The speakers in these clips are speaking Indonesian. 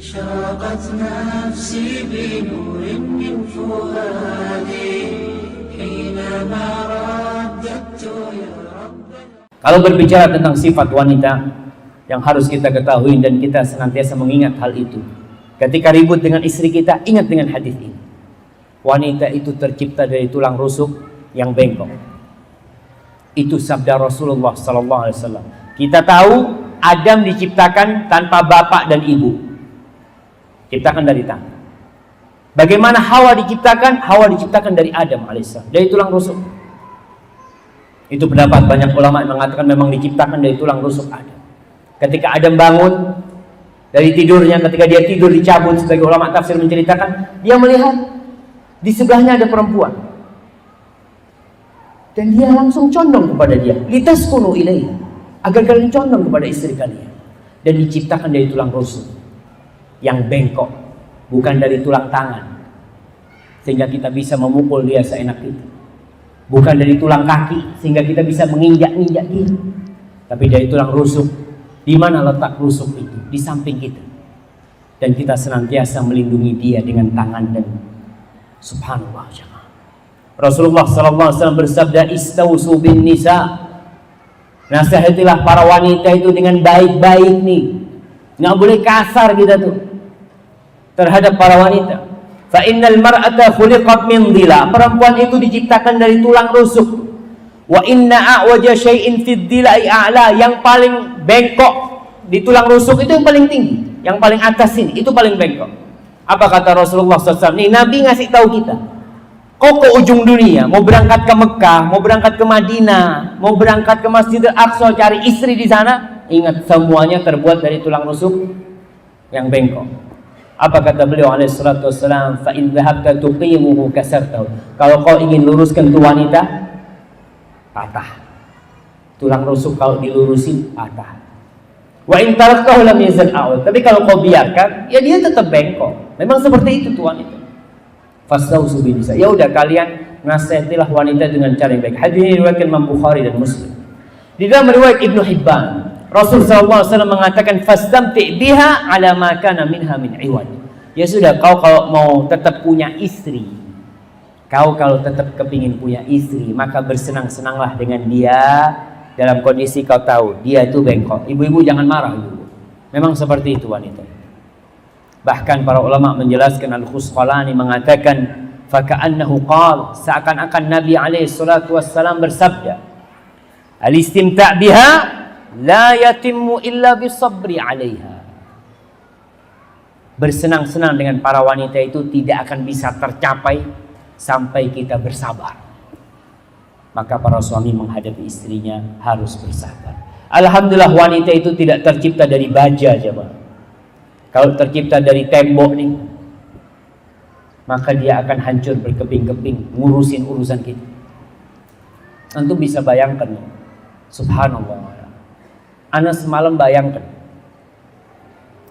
أشرقت نفسي بنور من فؤادي حينما رددت يا رب. Kalau berbicara tentang sifat wanita yang harus kita ketahui dan kita senantiasa mengingat hal itu. Ketika ribut dengan istri kita, ingat dengan hadis ini. Wanita itu tercipta dari tulang rusuk yang bengkok. Itu sabda Rasulullah SAW. Kita tahu Adam diciptakan tanpa bapak dan ibu. Ciptakan dari tangan. Bagaimana Hawa diciptakan? Hawa diciptakan dari Adam alaihissalam, dari tulang rusuk. Itu pendapat banyak ulama yang mengatakan memang diciptakan dari tulang rusuk Adam. Ketika Adam bangun dari tidurnya, ketika dia tidur dicabut, sebagai ulama tafsir menceritakan, dia melihat di sebelahnya ada perempuan. Dan dia langsung condong kepada dia. Litaskunu ilaiha, agar kalian condong kepada istri kalian. Dan diciptakan dari tulang rusuk yang bengkok, bukan dari tulang tangan, sehingga kita bisa memukul dia seenak itu. Bukan dari tulang kaki, sehingga kita bisa menginjak-injak dia. Tapi dari tulang rusuk. Di mana letak rusuk itu? Di samping kita. Dan kita senantiasa melindungi dia dengan tangan dan subhanallah jemaah. Rasulullah SAW bersabda, istausu bin nisa. Nasihatilah para wanita itu dengan baik-baik nih. Nggak boleh kasar kita tuh terhadap para wanita. Fa innal mar'ata khuliqat min dhila. Perempuan itu diciptakan dari tulang rusuk. Wa inna a'waja syai'in fid dhila'i a'la. Yang paling bengkok di tulang rusuk itu yang paling tinggi, yang paling atas ini itu paling bengkok. Apa kata Rasulullah SAW? Nih Nabi ngasih tahu kita. Kau ke ujung dunia, mau berangkat ke Mekah, mau berangkat ke Madinah, mau berangkat ke Masjidil Aqsa cari istri di sana, ingat semuanya terbuat dari tulang rusuk yang bengkok. Apa kata beliau alaihi salatu wassalam? Fa in dhahabta tuqimuhu kasartahu. Kalau kau ingin luruskan tu wanita, patah. Tulang rusuk kalau dilurusin patah. Wa in taraktahu lam yazal a'ud. Tapi kalau kau biarkan, ya dia tetap bengkok. Memang seperti itu tu wanita. Fastausu bin nisa. Ya udah kalian nasihatilah wanita dengan cara yang baik. Hadis ini diriwayatkan Imam Bukhari dan Muslim. Di dalam riwayat Ibnu Hibban, Rasul SAW mengatakan fastamti' biha ala ma kana minha min iwad. Ya sudah, kau kalau mau tetap punya istri, kau kalau tetap kepingin punya istri, maka bersenang-senanglah dengan dia dalam kondisi kau tahu dia itu bengkok. Ibu-ibu jangan marah dulu. Memang seperti itu wanita. Bahkan para ulama menjelaskan, Al-Khusqalani mengatakan faka'annahu qala, seakan-akan Nabi alaihi salatu wassalam bersabda, al-istimta' biha la yatimmu illa bisabri 'alaiha. Bersenang-senang dengan para wanita itu tidak akan bisa tercapai sampai kita bersabar. Maka para suami menghadapi istrinya harus bersabar. Alhamdulillah wanita itu tidak tercipta dari baja, jemaah. Kalau tercipta dari tembok nih, maka dia akan hancur berkeping-keping ngurusin urusan kita. Antum bisa bayangkan, subhanallah. Ana semalam bayangkan,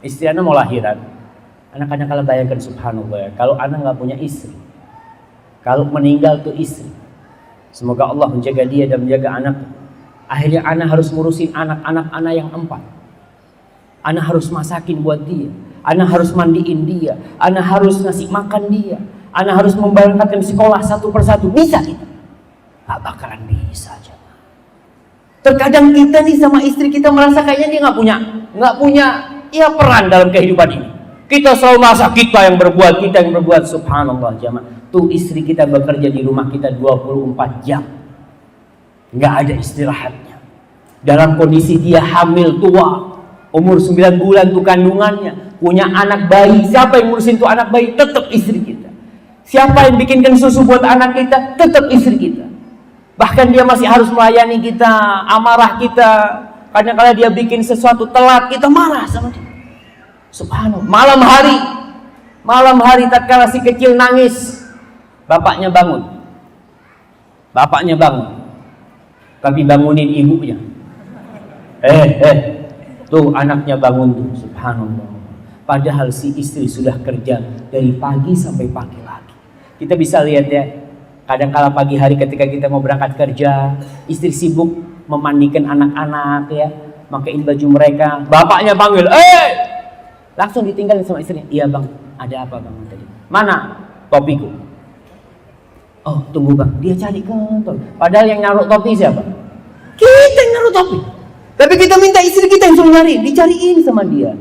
istri Ana mau lahiran. Anak-anak kalau bayangkan subhanallah, kalau Ana nggak punya istri, kalau meninggal tuh istri, semoga Allah menjaga dia dan menjaga anak. Akhirnya Ana harus ngurusin anak-anak Ana yang 4. Ana harus masakin buat dia, Ana harus mandiin dia, Ana harus ngasih makan dia, Ana harus memberangkatkan sekolah satu persatu. Bisa kita? Nggak bakalan bisa aja. Terkadang kita nih sama istri kita merasa kayaknya dia nggak punya ya peran dalam kehidupan ini. Kita selalu merasa kita yang berbuat, subhanallah jamaah. Tuh istri kita bekerja di rumah kita 24 jam. Nggak ada istirahatnya. Dalam kondisi dia hamil tua, umur 9 bulan tuh kandungannya, punya anak bayi. Siapa yang ngurusin tuh anak bayi? Tetap istri kita. Siapa yang bikinkan susu buat anak kita? Tetap istri kita. Bahkan dia masih harus melayani kita, amarah kita. Kadang-kadang dia bikin sesuatu telat, kita marah sama dia. Subhanallah. Malam hari tatkala si kecil nangis, bapaknya bangun. Tapi bangunin ibunya. Tuh anaknya bangun tuh, subhanallah. Padahal si istri sudah kerja dari pagi sampai pagi lagi. Kita bisa lihat ya, kadang-kala pagi hari ketika kita mau berangkat kerja, istri sibuk memandikan anak-anak ya, makain baju mereka. Bapaknya panggil, Langsung ditinggalin sama istrinya. Iya bang, ada apa bang tadi? Mana topiku? Oh tunggu bang, dia cari ke topi. Padahal yang naruh topi siapa? Kita yang naruh topi. Tapi kita minta istri kita yang suruh nyari, dicariin sama dia.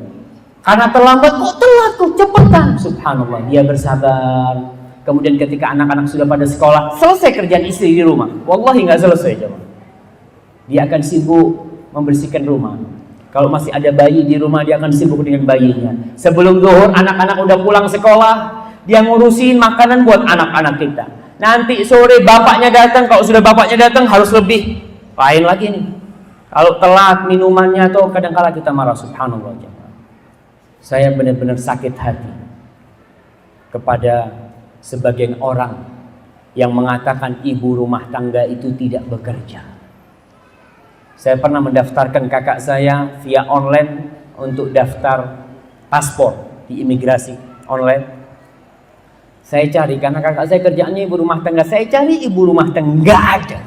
Karena terlambat, kok telat, kok cepetan. Subhanallah, dia bersabar. Kemudian ketika anak-anak sudah pada sekolah, selesai kerjaan istri di rumah. Wallahi nggak selesai jemaah. Dia akan sibuk membersihkan rumah. Kalau masih ada bayi di rumah, dia akan sibuk dengan bayinya. Sebelum zuhur, anak-anak udah pulang sekolah, dia ngurusin makanan buat anak-anak kita. Nanti sore bapaknya datang, kalau sudah bapaknya datang harus lebih. Lain lagi nih. Kalau telat minumannya tuh kadang-kala kita marah. Subhanallah jemaah. Saya benar-benar sakit hati kepada sebagian orang yang mengatakan ibu rumah tangga itu tidak bekerja. Saya pernah mendaftarkan kakak saya via online untuk daftar paspor di imigrasi online. Saya cari, karena kakak saya kerjaannya ibu rumah tangga. Saya cari ibu rumah tangga, nggak ada.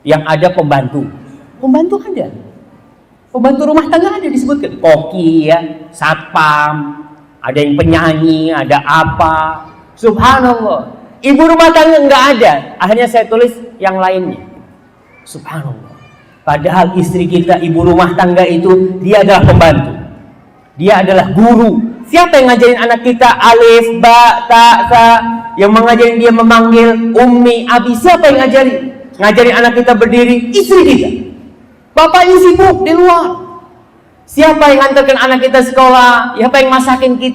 Yang ada pembantu. Pembantu ada. Pembantu rumah tangga ada disebutkan. Koki ya, satpam, ada yang penyanyi, ada apa. Subhanallah. Ibu rumah tangga nggak ada. Akhirnya saya tulis yang lainnya. Subhanallah. Padahal istri kita, ibu rumah tangga itu, dia adalah pembantu. Dia adalah guru. Siapa yang ngajarin anak kita alif, ba, ta, sa? Yang mengajarin dia memanggil ummi, abi. Siapa yang ngajarin? Ngajarin anak kita berdiri, istri kita. Bapaknya sibuk di luar. Siapa yang ngantarkan anak kita sekolah? Siapa yang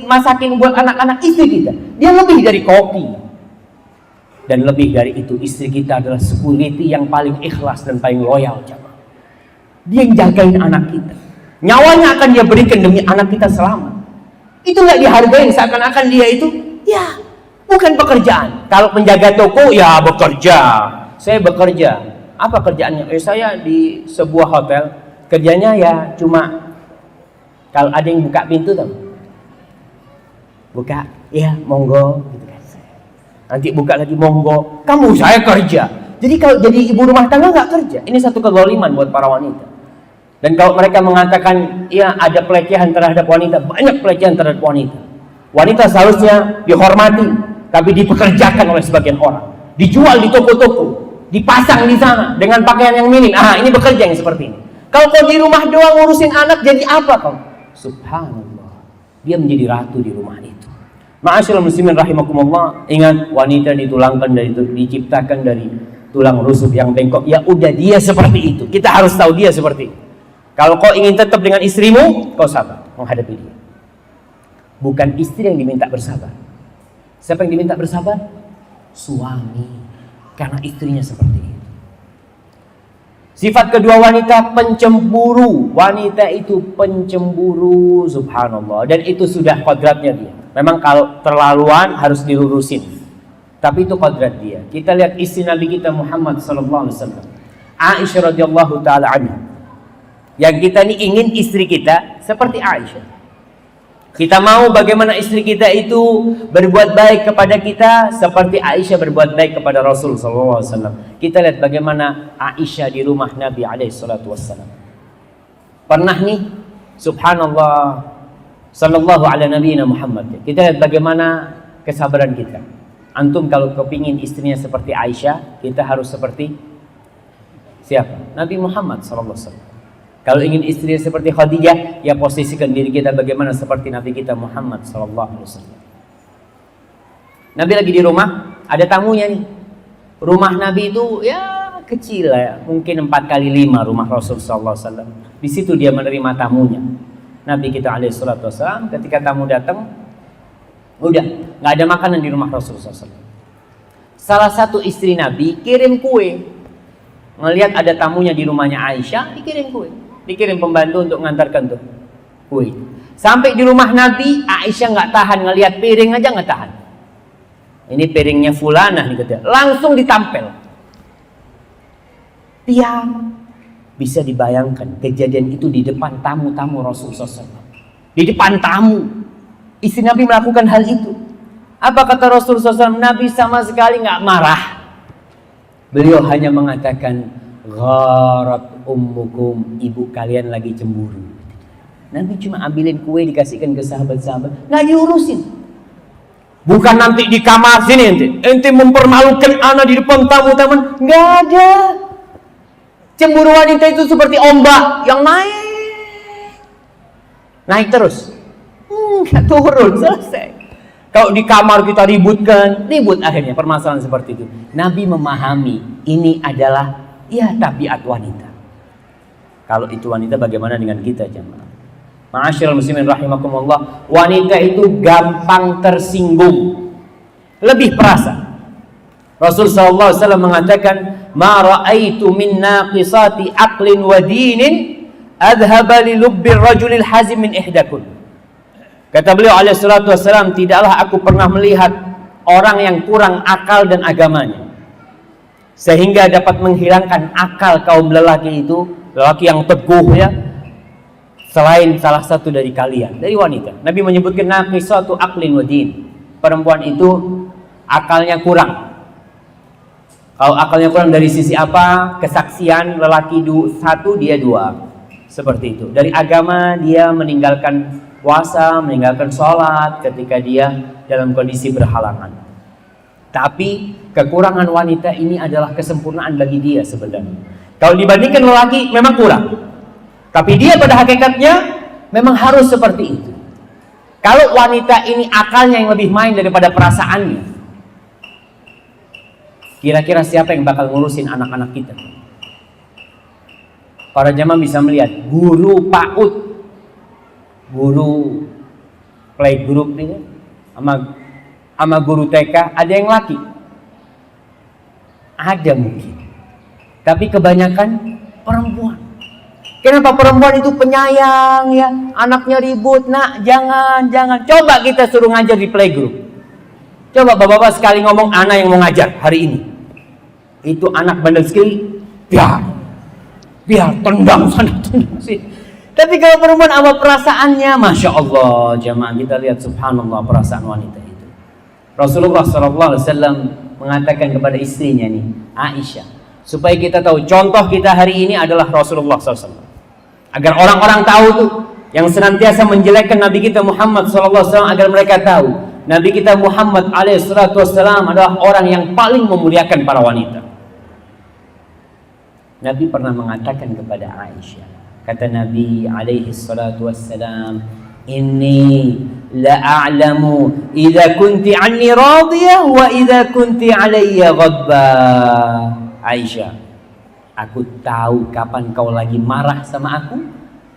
masakin buat anak-anak? Istri kita. Dia lebih dari kopi. Dan lebih dari itu, istri kita adalah security yang paling ikhlas dan paling loyal. Dia yang jagain anak kita. Nyawanya akan dia berikan demi anak kita selamat. Itu nggak dihargain, seakan-akan dia itu ya bukan pekerjaan. Kalau penjaga toko ya bekerja. Saya bekerja. Apa kerjaannya? Saya di sebuah hotel. Kerjanya ya cuma kalau ada yang buka pintu tuh, buka, ya monggo, gitu kan. Nanti buka lagi monggo. Kamu saya kerja. Jadi kalau jadi ibu rumah tangga nggak kerja. Ini satu kezaliman buat para wanita. Dan kalau mereka mengatakan ya ada pelecehan terhadap wanita, banyak pelecehan terhadap wanita. Wanita seharusnya dihormati, tapi dipekerjakan oleh sebagian orang. Dijual di toko-toko. Dipasang di sana dengan pakaian yang minim. Ini bekerja yang seperti ini. Kalau kau di rumah doang ngurusin anak, jadi apa kau? Subhanallah. Dia menjadi ratu di rumah itu. Ma'asyiral muslimin rahimakumullah. Ingat, wanita diciptakan dari tulang rusuk yang bengkok. Ya udah, dia seperti itu. Kita harus tahu dia seperti itu. Kalau kau ingin tetap dengan istrimu, kau sabar menghadapi dia. Bukan istri yang diminta bersabar. Siapa yang diminta bersabar? Suami. Karena istrinya seperti itu. Sifat kedua wanita, pencemburu. Wanita itu pencemburu, subhanallah. Dan itu sudah kodratnya dia. Memang kalau terlaluan harus dilurusin. Tapi itu kodrat dia. Kita lihat istri Nabi kita Muhammad SAW. Aisyah radhiyallahu ta'ala anha. Yang kita ini ingin istri kita seperti Aisyah. Kita mau bagaimana istri kita itu berbuat baik kepada kita seperti Aisyah berbuat baik kepada Rasul SAW. Kita lihat bagaimana Aisyah di rumah Nabi SAW. Pernah nih, subhanallah, sallallahu ala nabiyina Muhammad. Kita lihat bagaimana kesabaran kita. Antum kalau kepingin istrinya seperti Aisyah, kita harus seperti siapa? Nabi Muhammad SAW. Kalau ingin istrinya seperti Khadijah, ya posisikan diri kita bagaimana seperti Nabi kita Muhammad SAW. Nabi lagi di rumah, ada tamunya nih. Rumah Nabi itu ya kecil ya, mungkin 4x5 rumah Rasul SAW. Di situ dia menerima tamunya. Nabi kita SAW, ketika tamu datang, udah nggak ada makanan di rumah Rasul SAW. Salah satu istri Nabi kirim kue. Ngelihat ada tamunya di rumahnya Aisyah, dikirim kue. Dikirim pembantu untuk mengantarkan tuh kue. Sampai di rumah Nabi, Aisyah nggak tahan ngelihat piring aja nggak tahan. Ini piringnya fulanah nih katanya. Langsung ditampel. Tiang. Bisa dibayangkan kejadian itu di depan tamu-tamu Rasulullah SAW. Di depan tamu. Istri Nabi melakukan hal itu. Apa kata Rasulullah SAW? Nabi sama sekali nggak marah. Beliau hanya mengatakan, gharat ummukum, ibu kalian lagi cemburu. Nabi cuma ambilin kue dikasihkan ke sahabat-sahabat, nggak diurusin. Bukan nanti di kamar sini ente mempermalukan anak di depan tamu-tamu, nggak ada. Cemburu wanita itu seperti ombak yang naik terus, nggak turun, selesai. Kalau di kamar kita ribut akhirnya permasalahan seperti itu. Nabi memahami ini adalah tabiat wanita. Kalau itu wanita, bagaimana dengan kita jemaah? Ma'asyiral muslimin rahimakumullah, wanita itu gampang tersinggung, lebih perasa. Rasul sallallahu alaihi wasallam mengatakan, "Ma ra'aitu min naqisati aqlin wa dinin adhaba li lubbi ar-rajulil hazim min ihdakun." Kata beliau alaihi salatu wasallam, tidaklah aku pernah melihat orang yang kurang akal dan agamanya sehingga dapat menghilangkan akal kaum lelaki itu, lelaki yang teguh ya, selain salah satu dari kalian, dari wanita. Nabi menyebutkan naqisatu aqlin wa din. Perempuan itu akalnya kurang. Kalau akalnya kurang dari sisi apa? Kesaksian, lelaki satu, dia dua. Seperti itu. Dari agama, dia meninggalkan puasa, meninggalkan sholat ketika dia dalam kondisi berhalangan. Tapi kekurangan wanita ini adalah kesempurnaan bagi dia sebenarnya. Kalau dibandingkan lelaki, memang kurang. Tapi dia pada hakikatnya memang harus seperti itu. Kalau wanita ini akalnya yang lebih main daripada perasaannya, kira-kira siapa yang bakal ngurusin anak-anak kita? Para jamaah bisa melihat guru PAUD, guru playgroup ini, sama guru TK, ada yang laki? Ada mungkin. Tapi kebanyakan perempuan. Kenapa perempuan itu penyayang ya? Anaknya ribut, nak jangan. Coba kita suruh ngajar di playgroup. Coba bapak-bapak sekali ngomong anak yang mau ngajar hari ini. Itu anak bandel sekali, biar tendang sana tendang sini. Tapi kalau perempuan sama perasaannya, masya Allah jamaah, kita lihat subhanallah perasaan wanita itu. Rasulullah SAW mengatakan kepada istrinya nih, Aisyah, supaya kita tahu contoh kita hari ini adalah Rasulullah SAW. Agar orang-orang tahu tuh, yang senantiasa menjelekkan Nabi kita Muhammad SAW, agar mereka tahu Nabi kita Muhammad SAW adalah orang yang paling memuliakan para wanita. Nabi pernah mengatakan kepada Aisyah, kata Nabi SAW, "Inni la'a'lamu idza kunti anni radiyah wa idza kunti alayya ghadbah." Aisyah, aku tahu kapan kau lagi marah sama aku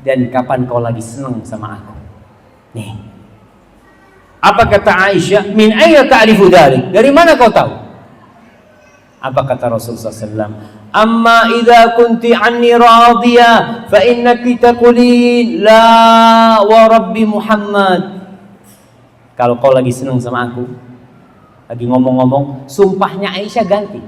dan kapan kau lagi senang sama aku. Nih. Apa kata Aisyah? Min ayna ta'rifu dzalik? Dari mana kau tahu? Apa kata Rasulullah SAW? Amma idza kunti anni radiyah fa innaki taqulin la wa rabbi Muhammad. Kalau kau lagi senang sama aku, lagi ngomong-ngomong, sumpahnya Aisyah ganti,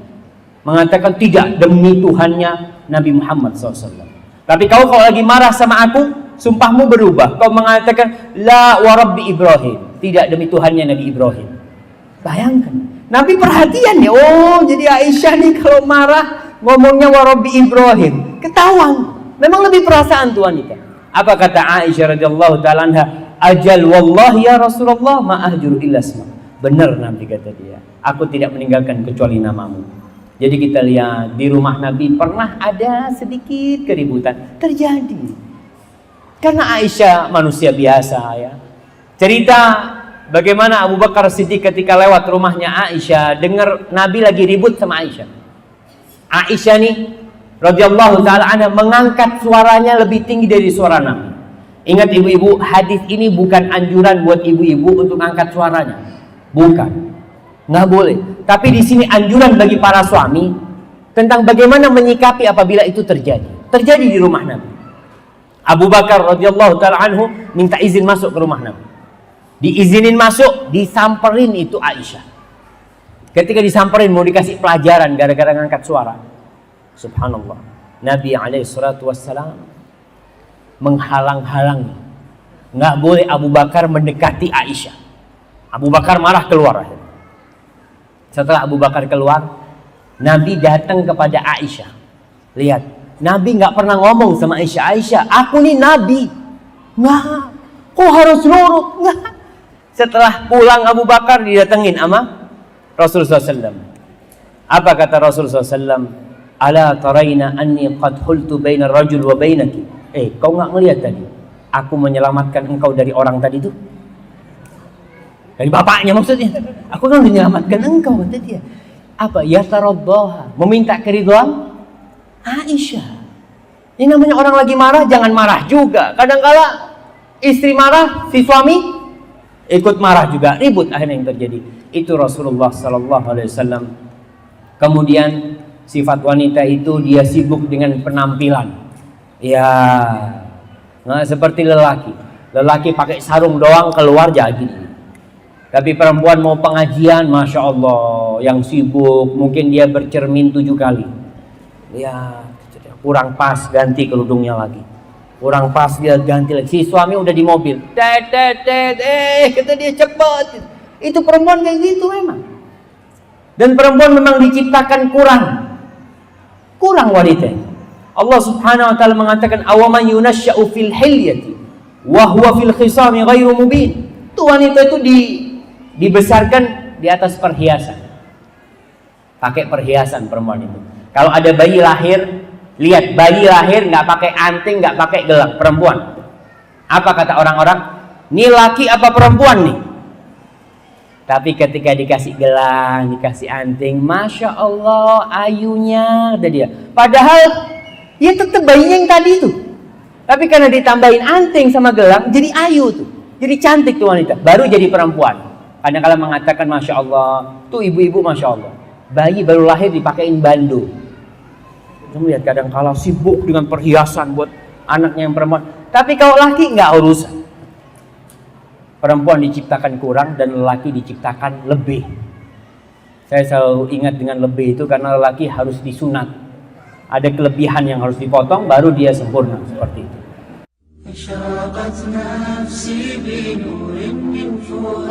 mengatakan tidak, demi Tuhannya Nabi Muhammad SAW. Tapi kau kalau lagi marah sama aku, sumpahmu berubah, kau mengatakan la wa rabbi Ibrahim, tidak, demi Tuhannya Nabi Ibrahim. Bayangkan, Nabi perhatian ya. Oh, jadi Aisyah nih kalau marah ngomongnya wa rabbi Ibrahim, ketahuan. Memang lebih perasaan tuh wanita. Apa kata Aisyah radhiyallahu taala anha? Ajal wallahi ya Rasulullah ma ahjuru illa isma. Benar Nabi kata dia, aku tidak meninggalkan kecuali namamu. Jadi kita lihat di rumah Nabi pernah ada sedikit keributan terjadi. Karena Aisyah manusia biasa ya. Cerita bagaimana Abu Bakar Siddiq ketika lewat rumahnya Aisyah, dengar Nabi lagi ribut sama Aisyah. Aisyah nih radhiyallahu taala anha mengangkat suaranya lebih tinggi dari suara Nabi. Ingat ibu-ibu, hadis ini bukan anjuran buat ibu-ibu untuk angkat suaranya. Bukan. Nggak boleh. Tapi di sini anjuran bagi para suami tentang bagaimana menyikapi apabila itu terjadi. Terjadi di rumah Nabi. Abu Bakar radhiyallahu taala anhu minta izin masuk ke rumah Nabi. Diizinin masuk, disamperin itu Aisyah. Ketika disamperin mau dikasih pelajaran gara-gara ngangkat suara. Subhanallah. Nabi SAW menghalang-halangi. Nggak boleh Abu Bakar mendekati Aisyah. Abu Bakar marah keluar. Setelah Abu Bakar keluar, Nabi datang kepada Aisyah. Lihat, Nabi nggak pernah ngomong sama Aisyah, Aisyah, aku nih Nabi. Nggak. Kok harus nurut? Nggak. Setelah pulang Abu Bakar didatengin sama Rasulullah SAW. Apa kata Rasulullah SAW? Ala taraina anni qad hultu baina rajul wa bainaki. Kau nggak ngelihat tadi? Aku menyelamatkan engkau dari orang tadi itu. Dari bapaknya maksudnya. Aku kan menyelamatkan engkau, kata dia. Apa? Ya taraddaha, meminta keridhaan Aisyah. Ini namanya orang lagi marah, jangan marah juga. Kadang-kala istri marah, si suami ikut marah juga, ribut akhirnya yang terjadi. Itu Rasulullah sallallahu alaihi wasallam. Kemudian sifat wanita itu dia sibuk dengan penampilan. Ya, nggak seperti lelaki. Lelaki pakai sarung doang keluar jadi. Tapi perempuan mau pengajian, Masya Allah, yang sibuk, mungkin dia bercermin 7 kali. Ya, kurang pas, ganti kerudungnya lagi. Kurang pas, dia ganti lagi. Si suami udah di mobil. Kata dia cepat. Itu perempuan kayak gitu memang. Dan perempuan memang diciptakan kurang wanita. Allah Subhanahu wa taala mengatakan awaman yunasya'u fil hilyati wa huwa fil khisami ghairu mubin. Itu wanita itu dibesarkan di atas perhiasan. Pakai perhiasan perempuan itu. Kalau ada bayi lahir, lihat bayi lahir nggak pakai anting, nggak pakai gelang, perempuan. Apa kata orang-orang? Ini laki apa perempuan nih? Tapi ketika dikasih gelang, dikasih anting, Masya Allah, ayunya, ada dia. Padahal ya tetap bayinya yang tadi itu. Tapi karena ditambahin anting sama gelang, jadi ayu tuh. Jadi cantik tuh wanita. Baru jadi perempuan. Kadang-kadang mengatakan Masya Allah, tuh ibu-ibu Masya Allah. Bayi baru lahir dipakein bando. Kamu lihat kadang-kadang sibuk dengan perhiasan buat anaknya yang perempuan. Tapi kalau laki nggak urusan. Perempuan diciptakan kurang dan lelaki diciptakan lebih. Saya selalu ingat dengan lebih itu karena lelaki harus disunat. Ada kelebihan yang harus dipotong baru dia sempurna seperti itu. أشرقت نفسي بنور من فؤادي